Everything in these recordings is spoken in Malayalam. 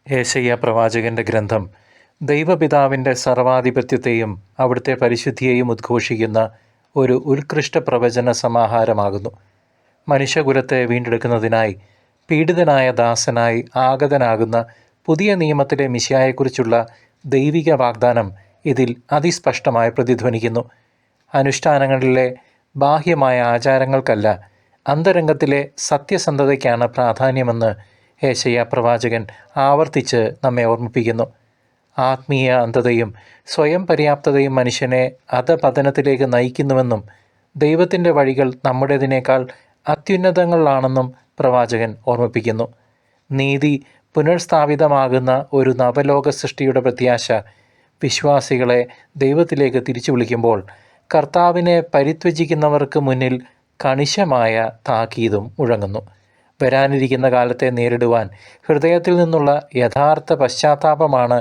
യേശയ്യാ പ്രവാചകന്റെ ഗ്രന്ഥം ദൈവപിതാവിൻ്റെ സർവാധിപത്യത്തെയും അവിടുത്തെ പരിശുദ്ധിയെയും ഉദ്ഘോഷിക്കുന്ന ഒരു ഉത്കൃഷ്ട പ്രവചന സമാഹാരമാകുന്നു. മനുഷ്യകുലത്തെ വീണ്ടെടുക്കുന്നതിനായി പീഡിതനായ ദാസനായി ആഗതനാകുന്ന പുതിയ നിയമത്തിലെ മിശിഹായെക്കുറിച്ചുള്ള ദൈവിക വാഗ്ദാനം ഇതിൽ അതിസ്പഷ്ടമായി പ്രതിധ്വനിക്കുന്നു. അനുഷ്ഠാനങ്ങളിലെ ബാഹ്യമായ ആചാരങ്ങൾക്കല്ല, അന്തരംഗത്തിലെ സത്യസന്ധതയ്ക്കാണ് പ്രാധാന്യമെന്ന് യേശയ്യാ പ്രവാചകൻ ആവർത്തിച്ച് നമ്മെ ഓർമ്മിപ്പിക്കുന്നു. ആത്മീയ അന്ധതയും സ്വയം പര്യാപ്തതയും മനുഷ്യനെ അധപതനത്തിലേക്ക് നയിക്കുന്നുവെന്നും ദൈവത്തിൻ്റെ വഴികൾ നമ്മുടേതിനേക്കാൾ അത്യുന്നതങ്ങളിലാണെന്നും പ്രവാചകൻ ഓർമ്മിപ്പിക്കുന്നു. നീതി പുനഃസ്ഥാപിതമാകുന്ന ഒരു നവലോക സൃഷ്ടിയുടെ പ്രത്യാശ വിശ്വാസികളെ ദൈവത്തിലേക്ക് തിരിച്ചു വിളിക്കുമ്പോൾ കർത്താവിനെ പരിത്യജിക്കുന്നവർക്ക് മുന്നിൽ കണിശമായ താക്കീതും മുഴങ്ങുന്നു. വരാനിരിക്കുന്ന കാലത്തെ നേരിടുവാൻ ഹൃദയത്തിൽ നിന്നുള്ള യഥാർത്ഥ പശ്ചാത്താപമാണ്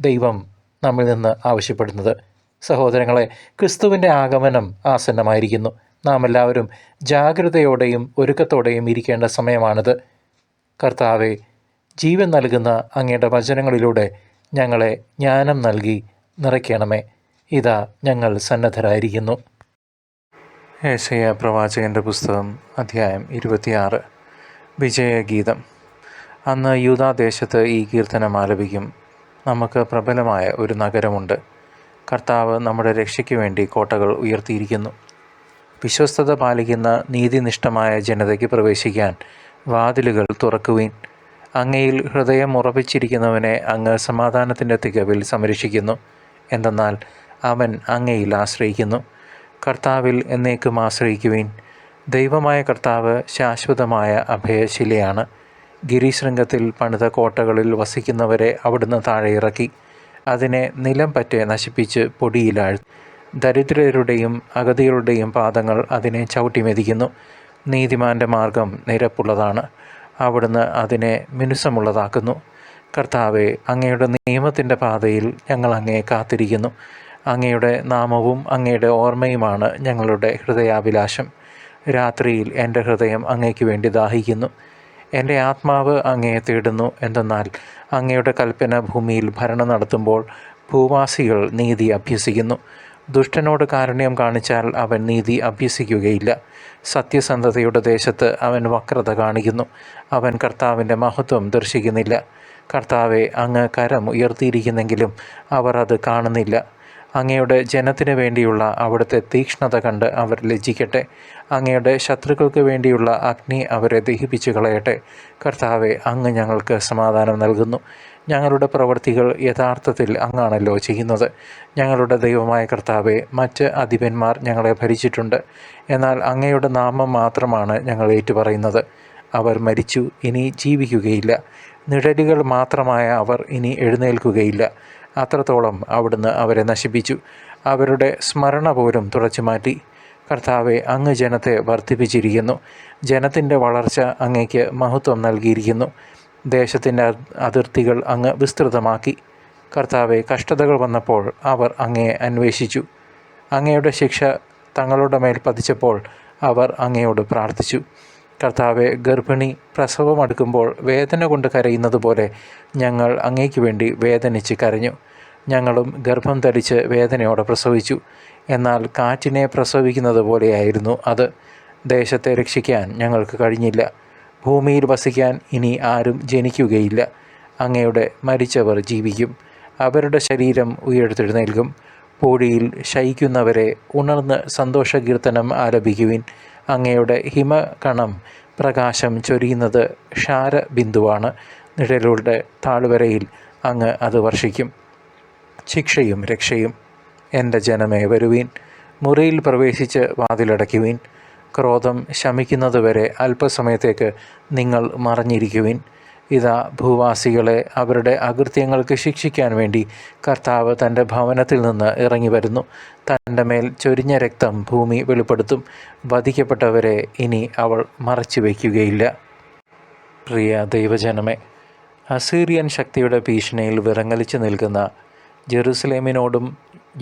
ദൈവം നമ്മിൽ നിന്ന് ആവശ്യപ്പെടുന്നത്. സഹോദരങ്ങളെ, ക്രിസ്തുവിൻ്റെ ആഗമനം ആസന്നമായിരിക്കുന്നു. നാം എല്ലാവരും ജാഗ്രതയോടെയും ഒരുക്കത്തോടെയും ഇരിക്കേണ്ട സമയമാണിത്. കർത്താവെ, ജീവൻ നൽകുന്ന അങ്ങയുടെ വചനങ്ങളിലൂടെ ഞങ്ങളെ ജ്ഞാനം നൽകി നിറയ്ക്കണമേ. ഇതാ ഞങ്ങൾ സന്നദ്ധരായിരിക്കുന്നു. യേശയ്യാ പ്രവാചകൻ്റെ പുസ്തകം അധ്യായം 26. വിജയഗീതം. അന്ന് യൂദാദേശത്ത് ഈ കീർത്തനം ആലപിക്കും. നമുക്ക് പ്രബലമായ ഒരു നഗരമുണ്ട്. കർത്താവ് നമ്മുടെ രക്ഷയ്ക്ക് വേണ്ടി കോട്ടകൾ ഉയർത്തിയിരിക്കുന്നു. വിശ്വസ്തത പാലിക്കുന്ന നീതിനിഷ്ഠമായ ജനതയ്ക്ക് പ്രവേശിക്കാൻ വാതിലുകൾ തുറക്കുവീൻ. അങ്ങയിൽ ഹൃദയം ഉറപ്പിച്ചിരിക്കുന്നവനെ അങ്ങ് സമാധാനത്തിൻ്റെ തികവിൽ സംരക്ഷിക്കുന്നു. എന്തെന്നാൽ അവൻ അങ്ങയിൽ ആശ്രയിക്കുന്നു. കർത്താവിൽ എന്നേക്കും ആശ്രയിക്കുവീൻ. ദൈവമായ കർത്താവ് ശാശ്വതമായ അഭയശിലയാണ്. ഗിരിശൃംഗത്തിൽ പണിത കോട്ടകളിൽ വസിക്കുന്നവരെ അവിടുന്ന് താഴെ ഇറക്കി. അതിനെ നിലം പറ്റെ നശിപ്പിച്ച് പൊടിയിലാഴ്ത്തി. ദരിദ്രരുടെയും അഗതികളുടെയും പാദങ്ങൾ അതിനെ ചവിട്ടി മെതിക്കുന്നു. നീതിമാൻ്റെ മാർഗം നിരപ്പുള്ളതാണ്. അവിടുന്ന് അതിനെ മിനുസമുള്ളതാക്കുന്നു. കർത്താവെ, അങ്ങയുടെ നിയമത്തിൻ്റെ പാതയിൽ ഞങ്ങൾ അങ്ങയെ കാത്തിരിക്കുന്നു. അങ്ങയുടെ നാമവും അങ്ങയുടെ ഓർമ്മയുമാണ് ഞങ്ങളുടെ ഹൃദയാഭിലാഷം. രാത്രിയിൽ എൻ്റെ ഹൃദയം അങ്ങയ്ക്ക് വേണ്ടി ദാഹിക്കുന്നു. എൻ്റെ ആത്മാവ് അങ്ങയെ തേടുന്നു. എന്തെന്നാൽ അങ്ങയുടെ കൽപ്പന ഭൂമിയിൽ ഭരണം നടത്തുമ്പോൾ ഭൂവാസികൾ നീതി അഭ്യസിക്കുന്നു. ദുഷ്ടനോട് കാരുണ്യം കാണിച്ചാൽ അവൻ നീതി അഭ്യസിക്കുകയില്ല. സത്യസന്ധതയുടെ ദേശത്ത് അവൻ വക്രത കാണിക്കുന്നു. അവൻ കർത്താവിൻ്റെ മഹത്വം ദർശിക്കുന്നില്ല. കർത്താവെ, അങ്ങ് കരം ഉയർത്തിയിരിക്കുന്നെങ്കിലും അവർ അത് കാണുന്നില്ല. അങ്ങയുടെ ജനത്തിനു വേണ്ടിയുള്ള അവിടുത്തെ തീക്ഷ്ണത കണ്ട് അവർ ലജ്ജിക്കട്ടെ. അങ്ങയുടെ ശത്രുക്കൾക്ക് വേണ്ടിയുള്ള അഗ്നി അവരെ ദഹിപ്പിച്ചു കളയട്ടെ. കർത്താവെ, അങ്ങ് ഞങ്ങൾക്ക് സമാധാനം നൽകുന്നു. ഞങ്ങളുടെ പ്രവൃത്തികൾ യഥാർത്ഥത്തിൽ അങ്ങാണല്ലോ ചെയ്യുന്നത്. ഞങ്ങളുടെ ദൈവമായ കർത്താവെ, മറ്റ് അധിപന്മാർ ഞങ്ങളെ ഭരിച്ചിട്ടുണ്ട്. എന്നാൽ അങ്ങയുടെ നാമം മാത്രമാണ് ഞങ്ങൾ ഏറ്റുപറയുന്നത്. അവർ മരിച്ചു, ഇനി ജീവിക്കുകയില്ല. നിഴലുകൾ മാത്രമായ അവർ ഇനി എഴുന്നേൽക്കുകയില്ല. അത്രത്തോളം അവിടുന്ന് അവരെ നശിപ്പിച്ചു. അവരുടെ സ്മരണ പോലും തുടച്ചു മാറ്റി. കർത്താവെ, അങ്ങ് ജനത്തെ വർദ്ധിപ്പിച്ചിരിക്കുന്നു. ജനത്തിൻ്റെ വളർച്ച അങ്ങയ്ക്ക് മഹത്വം നൽകിയിരിക്കുന്നു. ദേശത്തിൻ്റെ അതിർത്തികൾ അങ്ങ് വിസ്തൃതമാക്കി. കർത്താവെ, കഷ്ടതകൾ വന്നപ്പോൾ അവർ അങ്ങയെ അന്വേഷിച്ചു. അങ്ങയുടെ ശിക്ഷ തങ്ങളുടെ മേൽ പതിച്ചപ്പോൾ അവർ അങ്ങയോട് പ്രാർത്ഥിച്ചു. കർത്താവെ, ഗർഭിണി പ്രസവമെടുക്കുമ്പോൾ വേദന കൊണ്ട് കരയുന്നത് പോലെ ഞങ്ങൾ അങ്ങയ്ക്ക് വേണ്ടി വേദനിച്ച് കരഞ്ഞു. ഞങ്ങളും ഗർഭം ധരിച്ച് വേദനയോടെ പ്രസവിച്ചു. എന്നാൽ കാറ്റിനെ പ്രസവിക്കുന്നത് പോലെയായിരുന്നു അത്. ദേശത്തെ രക്ഷിക്കാൻ ഞങ്ങൾക്ക് കഴിഞ്ഞില്ല. ഭൂമിയിൽ വസിക്കാൻ ഇനി ആരും ജനിക്കുകയില്ല. അങ്ങയുടെ മരിച്ചവർ ജീവിക്കും. അവരുടെ ശരീരം ഉയർത്തെഴുന്നേൽക്കും. പൂഴിയിൽ ശയിക്കുന്നവരെ ഉണർന്ന് സന്തോഷകീർത്തനം ആലപിക്കുവിൻ. അങ്ങയുടെ ഹിമകണം പ്രകാശം ചൊരിയുന്നത് ക്ഷാരബിന്ദുവാണ്. നിഴലുകളുടെ താഴ്വരയിൽ അങ്ങ് അത് വർഷിക്കും. ശിക്ഷയും രക്ഷയും. എൻ്റെ ജനമേ, വരുവീൻ. മുറിയിൽ പ്രവേശിച്ച് വാതിലടയ്ക്കുവീൻ. ക്രോധം ശമിക്കുന്നതുവരെ അല്പസമയത്തേക്ക് നിങ്ങൾ മറഞ്ഞിരിക്കുവിൻ. ഇതാ, ഭൂവാസികളെ അവരുടെ അകൃത്യങ്ങൾക്ക് ശിക്ഷിക്കാൻ വേണ്ടി കർത്താവ് തൻ്റെ ഭവനത്തിൽ നിന്ന് ഇറങ്ങി വരുന്നു. തൻ്റെ മേൽ ചൊരിഞ്ഞ രക്തം ഭൂമി വെളിപ്പെടുത്തും. വധിക്കപ്പെട്ടവരെ ഇനി അവൾ മറച്ചു വയ്ക്കുകയില്ല. പ്രിയ ദൈവജനമേ, അസീറിയൻ ശക്തിയുടെ ഭീഷണിയിൽ വിറങ്ങലിച്ചു നിൽക്കുന്ന ജെറുസലേമിനോടും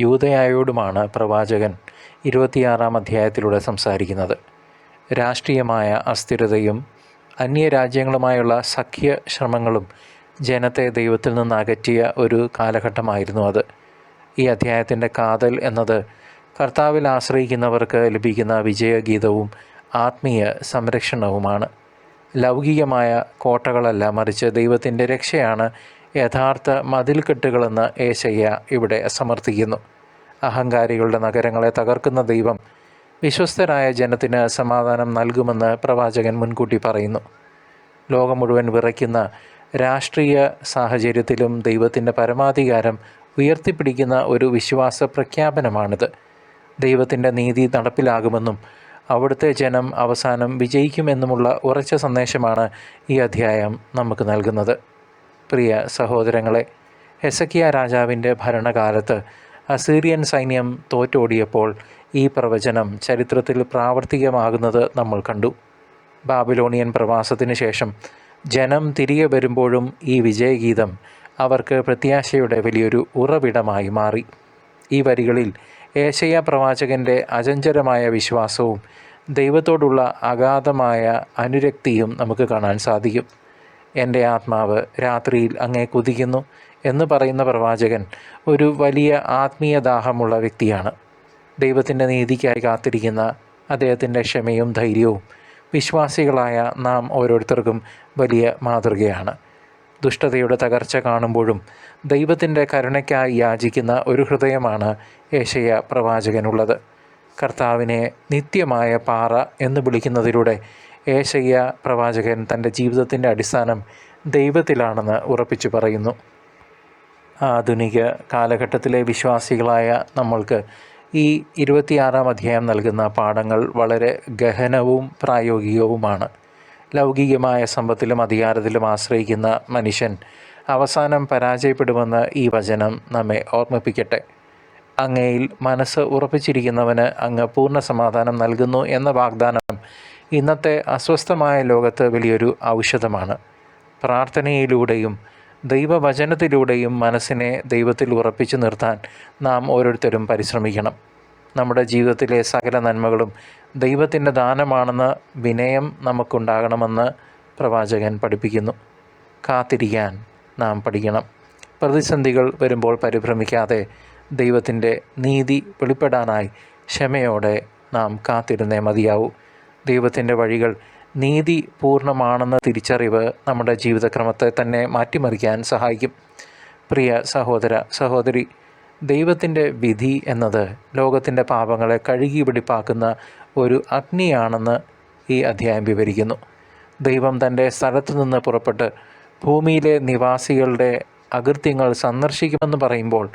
യൂദയായോടുമാണ് പ്രവാചകൻ 26-ാം അധ്യായത്തിലൂടെ സംസാരിക്കുന്നത്. രാഷ്ട്രീയമായ അസ്ഥിരതയും അന്യരാജ്യങ്ങളുമായുള്ള സഖ്യ ശ്രമങ്ങളും ജനത്തെ ദൈവത്തിൽ നിന്ന് അകറ്റിയ ഒരു കാലഘട്ടമായിരുന്നു അത്. ഈ അധ്യായത്തിൻ്റെ കാതൽ എന്നത് കർത്താവിൽ ആശ്രയിക്കുന്നവർക്ക് ലഭിക്കുന്ന വിജയഗീതവും ആത്മീയ സംരക്ഷണവുമാണ്. ലൗകികമായ കോട്ടകളല്ല, മറിച്ച് ദൈവത്തിൻ്റെ രക്ഷയാണ് യഥാർത്ഥ മതിൽക്കെട്ടുകളെന്ന് ഏശയ്യ ഇവിടെ സമർത്ഥിക്കുന്നു. അഹങ്കാരികളുടെ നഗരങ്ങളെ തകർക്കുന്ന ദൈവം വിശ്വസ്തരായ ജനത്തിന് സമാധാനം നൽകുമെന്ന് പ്രവാചകൻ മുൻകൂട്ടി പറയുന്നു. ലോകം മുഴുവൻ വിറയ്ക്കുന്ന രാഷ്ട്രീയ സാഹചര്യത്തിലും ദൈവത്തിൻ്റെ പരമാധികാരം ഉയർത്തിപ്പിടിക്കുന്ന ഒരു വിശ്വാസ പ്രഖ്യാപനമാണിത്. ദൈവത്തിൻ്റെ നീതി നടപ്പിലാകുമെന്നും അവിടുത്തെ ജനം അവസാനം വിജയിക്കുമെന്നുമുള്ള ഉറച്ച സന്ദേശമാണ് ഈ അധ്യായം നമുക്ക് നൽകുന്നത്. പ്രിയ സഹോദരങ്ങളെ, ഹെസക്കിയ രാജാവിൻ്റെ ഭരണകാലത്ത് അസീറിയൻ സൈന്യം തോറ്റോടിയപ്പോൾ ഈ പ്രവചനം ചരിത്രത്തിൽ പ്രാവർത്തികമാകുന്നത് നമ്മൾ കണ്ടു. ബാബിലോണിയൻ പ്രവാസത്തിന് ശേഷം ജനം തിരികെ വരുമ്പോഴും ഈ വിജയഗീതം അവർക്ക് പ്രത്യാശയുടെ വലിയൊരു ഉറവിടമായി മാറി. ഈ വരികളിൽ ഏശയ്യാ പ്രവാചകൻ്റെ അചഞ്ചലമായ വിശ്വാസവും ദൈവത്തോടുള്ള അഗാധമായ അനുരക്തിയും നമുക്ക് കാണാൻ സാധിക്കും. എൻ്റെ ആത്മാവ് രാത്രിയിൽ അങ്ങേ കുതിക്കുന്നു എന്ന് പറയുന്ന പ്രവാചകൻ ഒരു വലിയ ആത്മീയ ദാഹമുള്ള വ്യക്തിയാണ്. ദൈവത്തിൻ്റെ നീതിക്കായി കാത്തിരിക്കുന്ന അദ്ദേഹത്തിൻ്റെ ക്ഷമയും ധൈര്യവും വിശ്വാസികളായ നാം ഓരോരുത്തർക്കും വലിയ മാതൃകയാണ്. ദുഷ്ടതയുടെ തകർച്ച കാണുമ്പോഴും ദൈവത്തിൻ്റെ കരുണയ്ക്കായി യാചിക്കുന്ന ഒരു ഹൃദയമാണ് ഏശയ്യാ പ്രവാചകനുള്ളത്. കർത്താവിനെ നിത്യമായ പാറ എന്ന് വിളിക്കുന്നതിലൂടെ ഏശയ്യാ പ്രവാചകൻ തൻ്റെ ജീവിതത്തിൻ്റെ അടിസ്ഥാനം ദൈവത്തിലാണെന്ന് ഉറപ്പിച്ചു പറയുന്നു. ആധുനിക കാലഘട്ടത്തിലെ വിശ്വാസികളായ നമ്മൾക്ക് ഈ 26-ാം അധ്യായം നൽകുന്ന പാഠങ്ങൾ വളരെ ഗഹനവും പ്രായോഗികവുമാണ്. ലൗകികമായ സമ്പത്തിലും അധികാരത്തിലും ആശ്രയിക്കുന്ന മനുഷ്യൻ അവസാനം പരാജയപ്പെടുമെന്ന് ഈ വചനം നമ്മെ ഓർമ്മിപ്പിക്കട്ടെ. അങ്ങയിൽ മനസ്സ് ഉറപ്പിച്ചിരിക്കുന്നവന് അങ്ങ് പൂർണ്ണ സമാധാനം നൽകുന്നു എന്ന വാഗ്ദാനം ഇന്നത്തെ അസ്വസ്ഥമായ ലോകത്ത് വലിയൊരു ഔഷധമാണ്. പ്രാർത്ഥനയിലൂടെയും ദൈവവചനത്തിലൂടെയും മനസ്സിനെ ദൈവത്തിൽ ഉറപ്പിച്ചു നിർത്താൻ നാം ഓരോരുത്തരും പരിശ്രമിക്കണം. നമ്മുടെ ജീവിതത്തിലെ സകല നന്മകളും ദൈവത്തിൻ്റെ ദാനമാണെന്ന വിനയം നമുക്കുണ്ടാകണമെന്ന് പ്രവാചകൻ പഠിപ്പിക്കുന്നു. കാത്തിരിക്കാൻ നാം പഠിക്കണം. പ്രതിസന്ധികൾ വരുമ്പോൾ പരിഭ്രമിക്കാതെ ദൈവത്തിൻ്റെ നീതി വെളിപ്പെടാനായി ക്ഷമയോടെ നാം കാത്തിരുന്നേ മതിയാവൂ. ദൈവത്തിൻ്റെ വഴികൾ നീതി പൂർണ്ണമാണെന്ന തിരിച്ചറിവ് നമ്മുടെ ജീവിതക്രമത്തെ തന്നെ മാറ്റിമറിക്കാൻ സഹായിക്കും. പ്രിയ സഹോദര സഹോദരി, ദൈവത്തിൻ്റെ വിധി എന്നത് ലോകത്തിൻ്റെ പാപങ്ങളെ കഴുകി വെടിപ്പാക്കുന്ന ഒരു അഗ്നിയാണെന്ന് ഈ അധ്യായം വിവരിക്കുന്നു. ദൈവം തൻ്റെ സ്ഥലത്തു നിന്ന് പുറപ്പെട്ട് ഭൂമിയിലെ നിവാസികളുടെ അകൃത്യങ്ങൾ സന്ദർശിക്കുമെന്ന് പറയുമ്പോൾ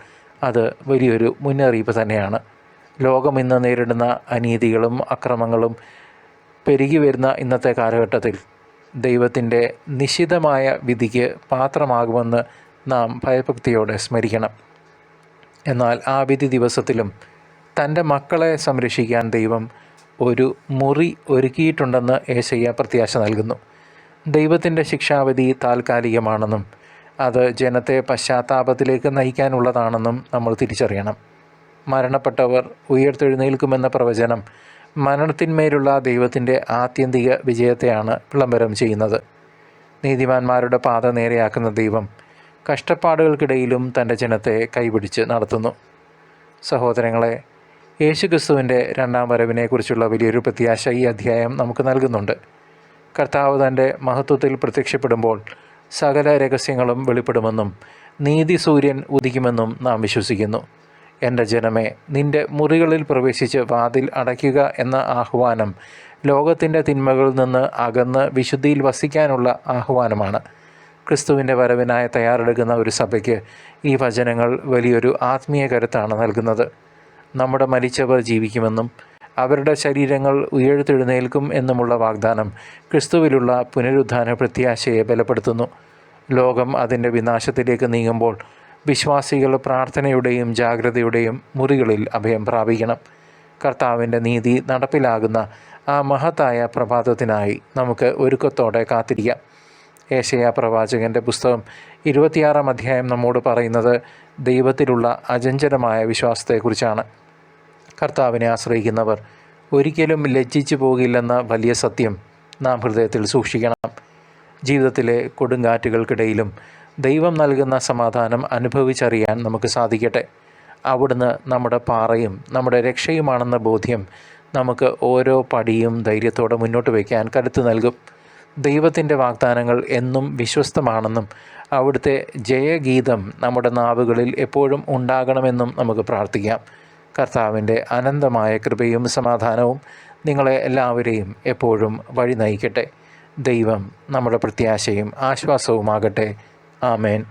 അത് വലിയൊരു മുന്നറിയിപ്പ് തന്നെയാണ്. ലോകം ഇന്ന് നേരിടുന്ന അനീതികളും അക്രമങ്ങളും പെരുകി വരുന്ന ഇന്നത്തെ കാലഘട്ടത്തിൽ ദൈവത്തിൻ്റെ നിശിതമായ വിധിക്ക് പാത്രമാകുമെന്ന് നാം ഭയഭക്തിയോടെ സ്മരിക്കണം. എന്നാൽ ആ വിധി ദിവസത്തിലും തൻ്റെ മക്കളെ സംരക്ഷിക്കാൻ ദൈവം ഒരു മുറി ഒരുക്കിയിട്ടുണ്ടെന്ന് ഏശയ്യാ പ്രത്യാശ നൽകുന്നു. ദൈവത്തിൻ്റെ ശിക്ഷാവിധി താൽക്കാലികമാണെന്നും അത് ജനത്തെ പശ്ചാത്താപത്തിലേക്ക് നയിക്കാനുള്ളതാണെന്നും നമ്മൾ തിരിച്ചറിയണം. മരണപ്പെട്ടവർ ഉയർത്തെഴുന്നേൽക്കുമെന്ന പ്രവചനം മരണത്തിന്മേലുള്ള ദൈവത്തിൻ്റെ ആത്യന്തിക വിജയത്തെയാണ് വിളംബരം ചെയ്യുന്നത്. നീതിമാന്മാരുടെ പാത നേരെയാക്കുന്ന ദൈവം കഷ്ടപ്പാടുകൾക്കിടയിലും തൻ്റെ ജനത്തെ കൈപിടിച്ച് നടത്തുന്നു. സഹോദരങ്ങളെ, യേശുക്രിസ്തുവിൻ്റെ രണ്ടാം വരവിനെക്കുറിച്ചുള്ള വലിയൊരു പ്രത്യാശ ഈ അധ്യായം നമുക്ക് നൽകുന്നുണ്ട്. കർത്താവ് തൻ്റെ മഹത്വത്തിൽ പ്രത്യക്ഷപ്പെടുമ്പോൾ സകല രഹസ്യങ്ങളും വെളിപ്പെടുമെന്നും നീതി സൂര്യൻ ഉദിക്കുമെന്നും നാം വിശ്വസിക്കുന്നു. എൻ്റെ ജനമേ, നിൻ്റെ മുറികളിൽ പ്രവേശിച്ച് വാതിൽ അടയ്ക്കുക എന്ന ആഹ്വാനം ലോകത്തിൻ്റെ തിന്മകളിൽ നിന്ന് അകന്ന് വിശുദ്ധിയിൽ വസിക്കാനുള്ള ആഹ്വാനമാണ്. ക്രിസ്തുവിൻ്റെ വരവിനായി തയ്യാറെടുക്കുന്ന ഒരു സഭയ്ക്ക് ഈ വചനങ്ങൾ വലിയൊരു ആത്മീയ കരുത്താണ് നൽകുന്നത്. നമ്മുടെ മരിച്ചവർ ജീവിക്കുമെന്നും അവരുടെ ശരീരങ്ങൾ ഉയർത്തെഴുന്നേൽക്കും എന്നുമുള്ള വാഗ്ദാനം ക്രിസ്തുവിലുള്ള പുനരുദ്ധാന പ്രത്യാശയെ ബലപ്പെടുത്തുന്നു. ലോകം അതിൻ്റെ വിനാശത്തിലേക്ക് നീങ്ങുമ്പോൾ വിശ്വാസികൾ പ്രാർത്ഥനയുടെയും ജാഗ്രതയുടെയും മുറികളിൽ അഭയം പ്രാപിക്കണം. കർത്താവിൻ്റെ നീതി നടപ്പിലാകുന്ന ആ മഹത്തായ പ്രഭാതത്തിനായി നമുക്ക് ഒരുക്കത്തോടെ കാത്തിരിക്കാം. ഏശയ്യാ പ്രവാചകൻ്റെ പുസ്തകം 26-ാം അധ്യായം നമ്മോട് പറയുന്നത് ദൈവത്തിലുള്ള അചഞ്ചലമായ വിശ്വാസത്തെക്കുറിച്ചാണ്. കർത്താവിനെ ആശ്രയിക്കുന്നവർ ഒരിക്കലും ലജ്ജിച്ചു പോകില്ലെന്ന വലിയ സത്യം നാം ഹൃദയത്തിൽ സൂക്ഷിക്കണം. ജീവിതത്തിലെ കൊടുങ്കാറ്റുകൾക്കിടയിലും ദൈവം നൽകുന്ന സമാധാനം അനുഭവിച്ചറിയാൻ നമുക്ക് സാധിക്കട്ടെ. അവിടുന്ന് നമ്മുടെ പാറയും നമ്മുടെ രക്ഷയുമാണെന്ന ബോധ്യം നമുക്ക് ഓരോ പടിയും ധൈര്യത്തോടെ മുന്നോട്ട് വയ്ക്കാൻ കരുത്ത് നൽകും. ദൈവത്തിൻ്റെ വാഗ്ദാനങ്ങൾ എന്നും വിശ്വസ്തമാണെന്നും അവിടുത്തെ ജയഗീതം നമ്മുടെ നാവുകളിൽ എപ്പോഴും ഉണ്ടാകണമെന്നും നമുക്ക് പ്രാർത്ഥിക്കാം. കർത്താവിൻ്റെ അനന്തമായ കൃപയും സമാധാനവും നിങ്ങളെ എല്ലാവരെയും എപ്പോഴും വഴി നയിക്കട്ടെ. ദൈവം നമ്മുടെ പ്രത്യാശയും ആശ്വാസവുമാകട്ടെ. ആമേൻ.